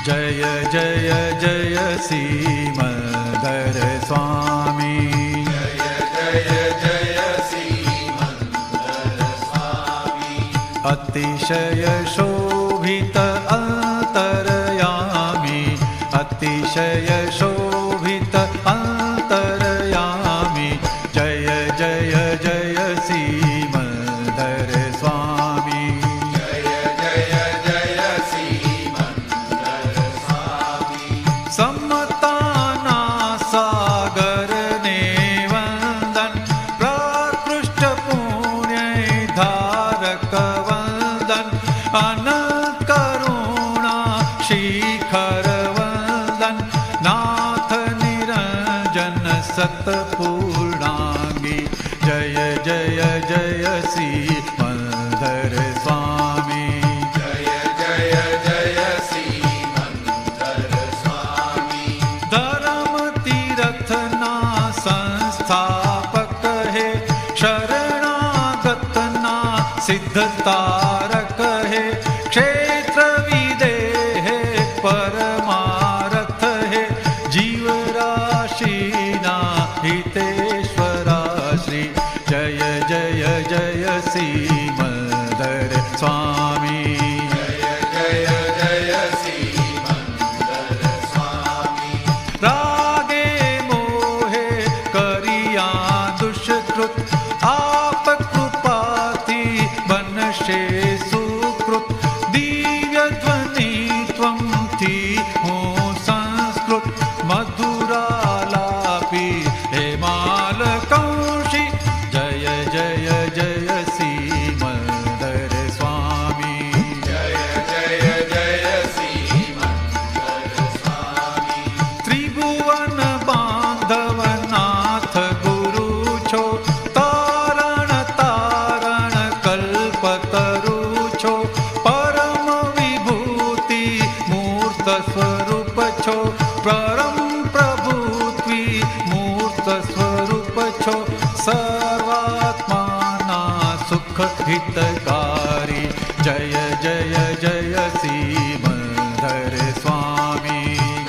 जय जय जय सिमंदर स्वामी। जय जय जय सिमंदर स्वामी। अतिशय शोभित अंतरयामी, अतिशय शोभित अंतरयामी। जय जय जय सिमंदर स्वामी। जय जय जय सिमंदर स्वामी। समताना सागर ने वंदन, प्रकृष्ट पुण्य धारक वंदन। अनंत करुणा शिखर वंदन, नाथ निरंजन सतपूर्णांगी। जय जय जय सिमंदर स्वामी। जय जय जय सिमंदर स्वामी। धर्म तीरथ ना संस्थापक है, शरणागत ना सिद्ध तारक है। क्षेत्र विदेह परमारथ है, जीव राशि ना हितेश्वरा श्री। जय जय जय सिमंदर स्वामी। जय जय जय सिमंदर स्वामी। रागे मोहे करिया दुष्कृत, आप कृपाति बनशे सुकृत। दिव्य ध्वनि त्वं थी हो संस्कृत, मधुरालापी हेमाल कौशि। जय जय जय सिमंदर स्वामी। जय जय जय सिमंदर स्वामी। त्रिभुवन बांधव नाथ गुरु छो, तारण तारण कल्पतरु छो। परम विभूति मूर्त स्वरूप छो, परम प्रभुत्वी मूर्त स्वरूप छो। सर्वात्माना सुख हितकारी। जय जय जय सिमंदर स्वामी।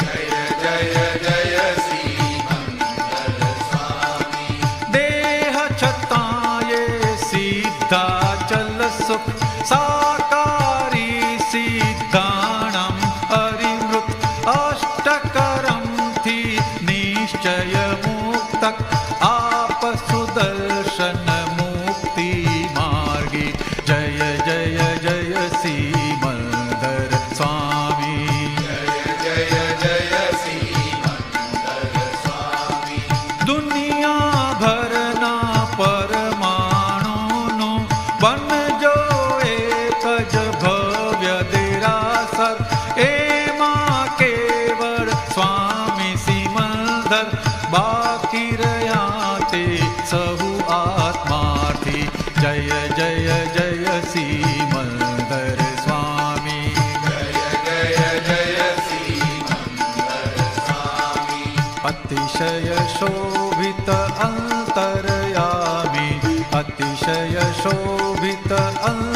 जय जय जय सिमंदर स्वामी। देह छताये सिद्धाचल सुख, साकारी सिद्धाणम हरिमृत। अष्टकरम थी निश्चय मुक्तक, आप सुदर्शन मुक्ति मार्गी। जय जय जय सिमंदर स्वामी। जय जय जय सिमंदर स्वामी। दुनिया भरना परमाणुनो, बन जो एक ज भव्य देरासर। एमा केवल स्वामी सिमंदर, बाकी रह्या ते सहु आत्मार्थी। जय जय जय सिमंदर स्वामी। जय जय जय सिमंदर स्वामी। अतिशय शोभित अंतरयामी, अतिशय शोभित अंतरयामी।